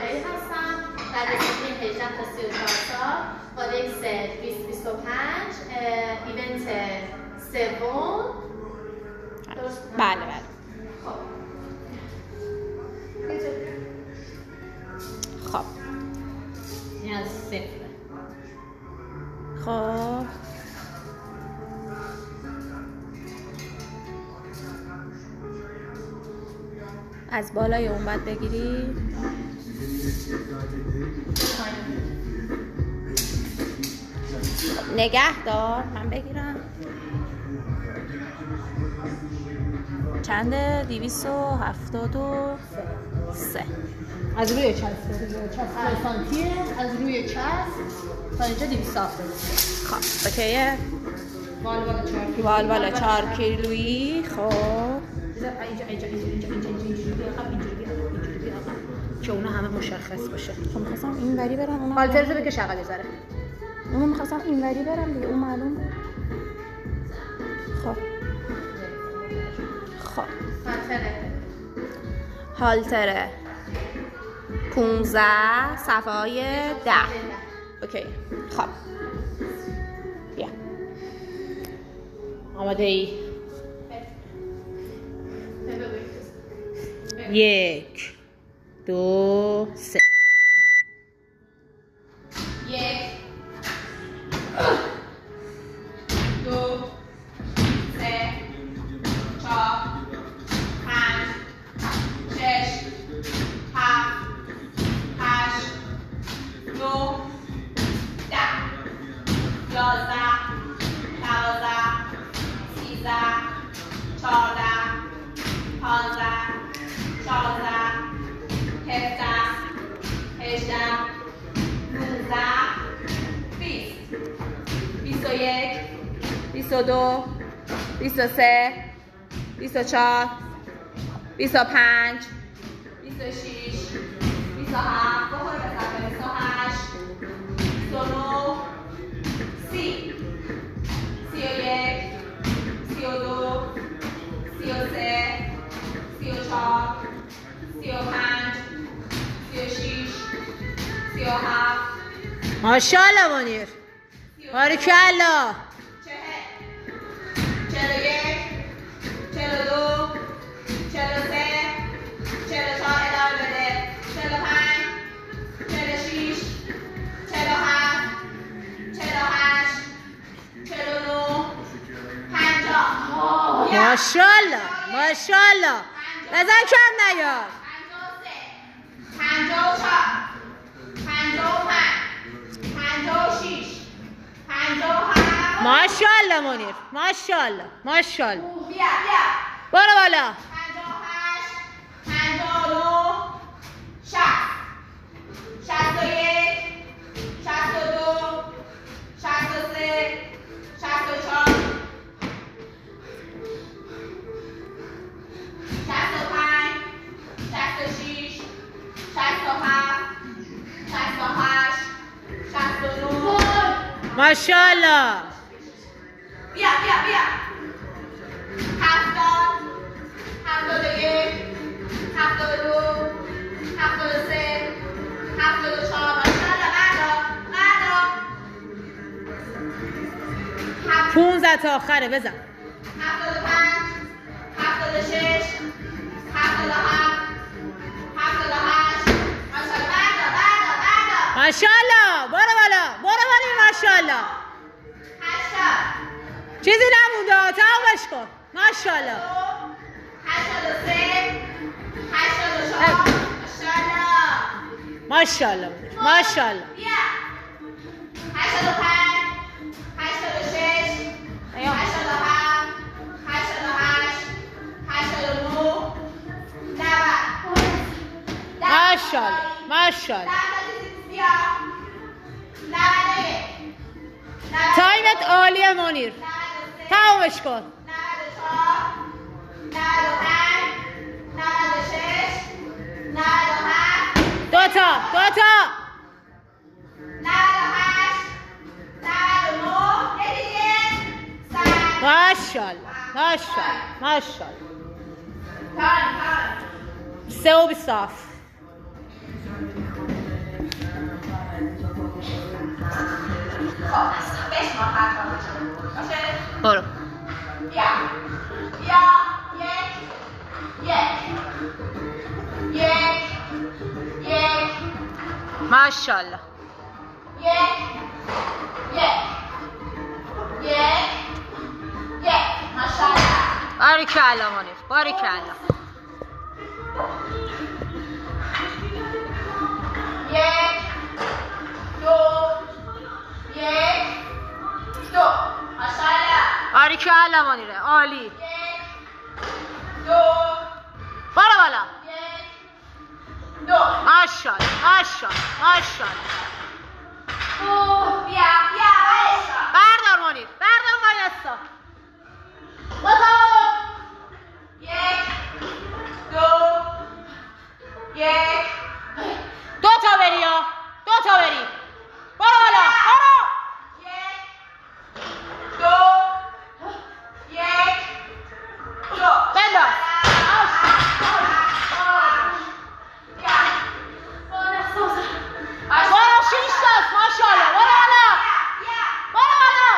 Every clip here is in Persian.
بالایی هستم. بعد از این 18 تا 34 سال قاده 3 2025 ایونت سوم. بله بله. خب این از صفر. خب از بالای اون باید بگیری. نگه دار من بگیرم. چنده؟ 273. از روی چسب سانتیه، از روی چسب تا اینجا 270. خب اوکیه. والوالا 4 کیلویی. خب اینجا که اونا همه مشخص باشه. خب می‌خواستم این وری برم. اونم آلترزو بکش عقب بذاره. اونو می‌خواستم این وری برم دیگه، اون معلوم بود. خب هالتره 15 صفحه 10. اوکی. خب بیا. آماده ای؟ 1 2 3. 1 2 3 4 5 6 7 8 9 10 11 12 13 14 15 16 17 18 19 20 21 22 23 24 25 26 27 بخور بزن 28 29 30 31 32 33 34 35 36 37 ماشاءالله منیر. بارکالله. 41 42 43 44 ادامه بده 45 46 47 48 49 50 ماشاءالله ماشاءالله. بزن کم نیار. 54 55 56 57 ماشاءالله منیر. ماشاءالله ماشاءالله. بیا بیا برو بالا. 58 59 60 61 62 63 64 65 66 67 68 69 ماشاءالله. بیا بیا بیا 70 71 72 73 74 ماشاءالله قدر 15 تا آخره بزن. 75 76 77 78 ماشاءالله. برو بالا. برو بالا. ماشاءالله. 80 چیزی نمونده. تمامش کن. ماشاءالله. 83 84 ماشاءالله ماشاءالله. ماشاءالله. بیا 85 86 87 88 89 90 ماشاءالله. ماشاءالله. تایمت عالیه منیر. تمامش کن. 2 تا. ماشاءالله. ماشاءالله. 3 و 27. برو. ماشاءالله. باریکلا منیر، باریکلا. باریکلا منیره، عالی. برو بالا. ماشاءالله، ماشاءالله، ماشاءالله. بردار منیر، بردار وایسا. دو تا بری ها، دو تا بری. برو بالا، برو. بنداز. برو 6 تاست، ماشاءالله. برو بالا، برو بالا.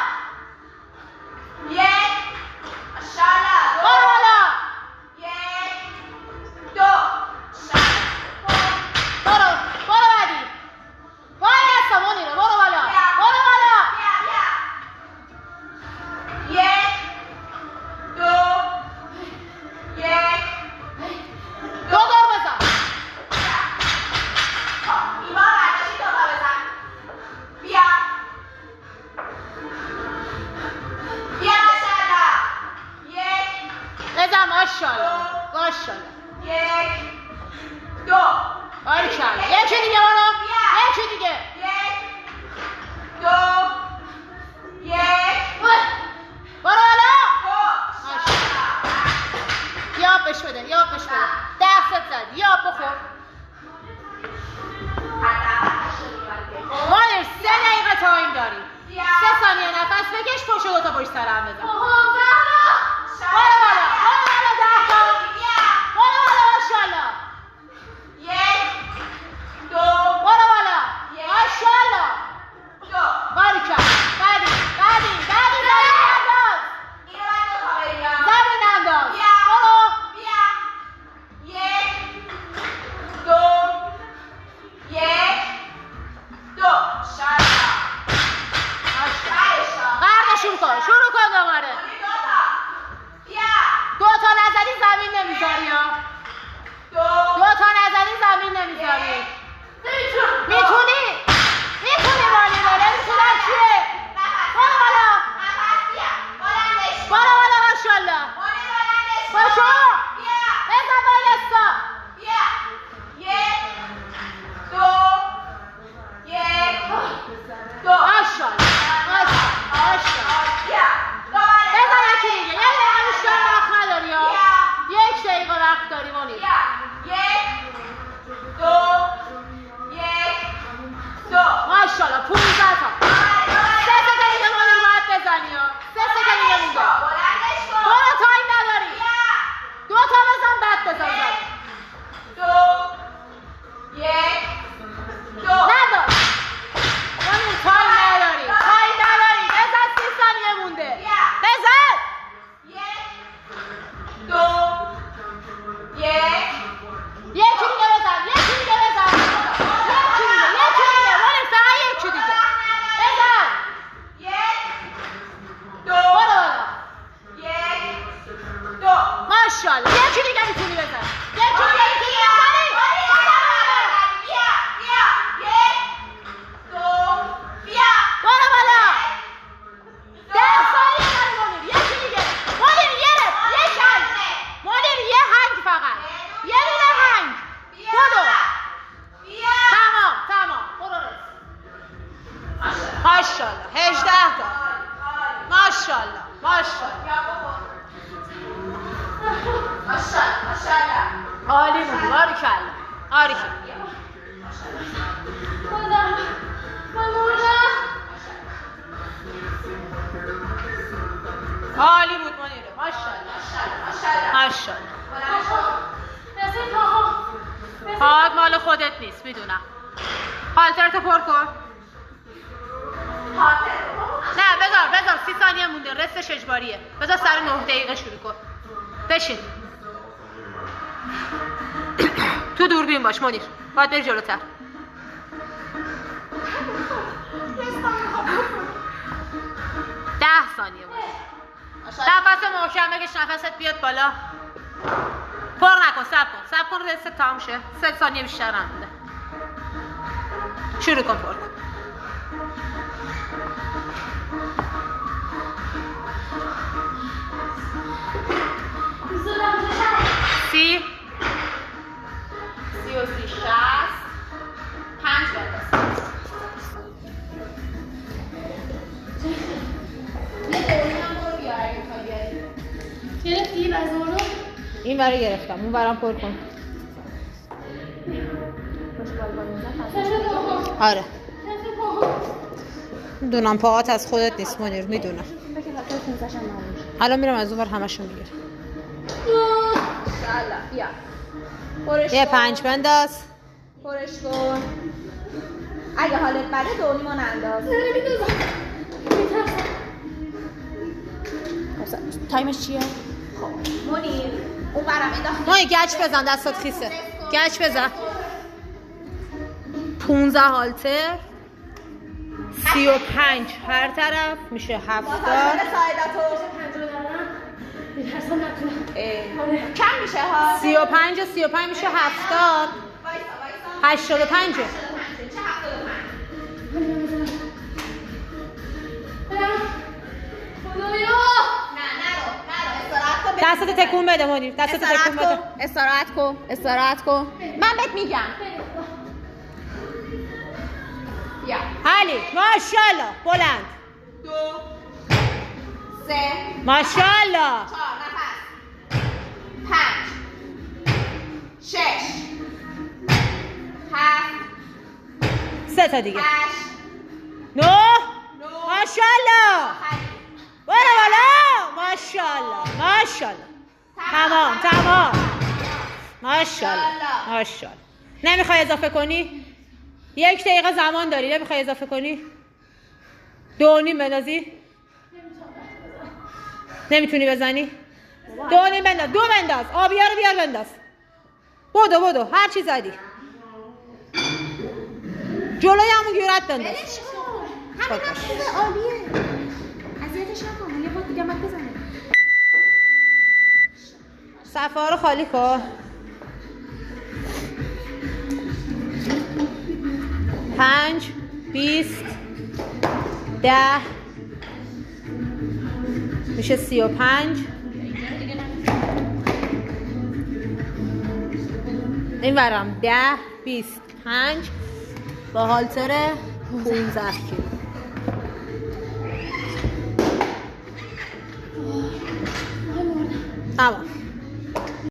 برو بالا. برو، برو بعدی. وایسا منیره، برو بالا، برو بالا. دو دور بزن. بزن. ماشاءالله، ماشاءالله. باریکلا. یکی دیگه برو، یکی دیگه. برو بالا. یا بش بده، یا بش بده. 10 ست زد، یا بخور. منیر 3 دقیقه تایم داری. 3 ثانیه نفس بکش، پشت دو تا پشت سر هم بزن. برو بالا، برو بالا. 10 تا. برو بالا، ماشاءالله. برو بالا، ماشاءالله. باریکلا. بعدی، بعدی، بعدی. زمین انداز. برو. قرد شروع کن، شروع کن دوباره. دو تا نزدی زمین نمیذاری ها. دو تا نزدی زمین نمیذاری. میتونی، میتونی مانی بره. میتونم چیه؟ برو بالا، برو بالا. ماشاءالله. باشو. بزن وایسا. ماشاءالله، ماشاءالله. بزن یکی دیگه. 1 دقیقه بیشتر وقت نداری ها. 1 دقیقه وقت داری منیر. ماشاءالله. 15 تا. 3 تا دیگه منیر باید بزنی ها. 3 تا دیگه مونده. برو، تایم نداری. 2 تا بزن، بعد بزن. ندار. منیر تایم نداری، تایم نداری. بزن، 30 ثانیه مونده. بزن. یکی دیگه بزن، یکی دیگه بزن. یکی دیگه، یکی دیگه. منیر فقط یکی دیگه. بزن. برو بالا. ماشاءالله. یکی دیگه میتونی بزن. یکی دیگه میتونی بزنی. برو بالا. 10 ثانیه داری منیر. یکی دیگه. منیر یه هنگ. منیر یه هنگ فقط. یه دونه هنگ. برو. تمام، تمام. برو رس. ماشاءالله. 18 تا. ماشاءالله، ماشاءالله. عالی بودی. باریکلا، باریکلا. عالی بود منیره. ماشاءالله، ماشاءالله. پاک مال خودت نیست، میدونم. حالترت پر کن. بذار 30 ثانیه مونده، رستش اجباریه. بذار سر 9 دقیقه شروع کن. بشین. تو دوربین باش منیر. باید بری جلوتر. 10 ثانیه بود. نفس محکم بکش، نفست بیاد بالا. پر نکن، صبر کن رست تمام شه. 3 ثانیه بیشتر نمونده. شروع کن، پر کن. سی 30 60 5 بنداز. گرفتی بزرو؟ این برای گرفتم، اون برام پر کن. آره میدونم پاهات از خودت نیست منیر، میدونم. الان میرم از اون ور همشون میگیرم. یه 5 بنداز. پرش کن. اگه حالت بده دونیمان انداز. تایمش چیه؟ خب منیر اون برم انداخت. مایی گچ بزن، دستات خیسه. گچ بزن. 15 هالتر 35 هر طرف میشه 70. کم میشه ها. 35 و 35 میشه 70. 85. چه 75؟ دستت تکون بده منیر، دستت تکون بده. استراحت کن. من بهت میگم. بیا. علی ماشاءالله بلند. 2 3 ماشاءالله. 4 نفس. 5 6 7 3 تا دیگه. 8 9 ماشاءالله. برو بالا. ماشاءالله. تمام. ماشاءالله. نمیخوای اضافه کنی؟ 1 دقیقه زمان داری، نمیخوای اضافه کنی؟ 2.5 بندازی؟ نمیتونی بزنی؟ 2.5 بنداز. 2 بنداز. آبیا رو بیار بنداز. بدو هر چی زدی. جلوی همون گیرت بنداز. همین عالیه. اذیتش نکن. یه بار دیگه مک بزنه. صفحه ها رو خالی کن. 5 20 10 میشه 35. این ورم 10 25 با هالتر 15 کیلو. تمام.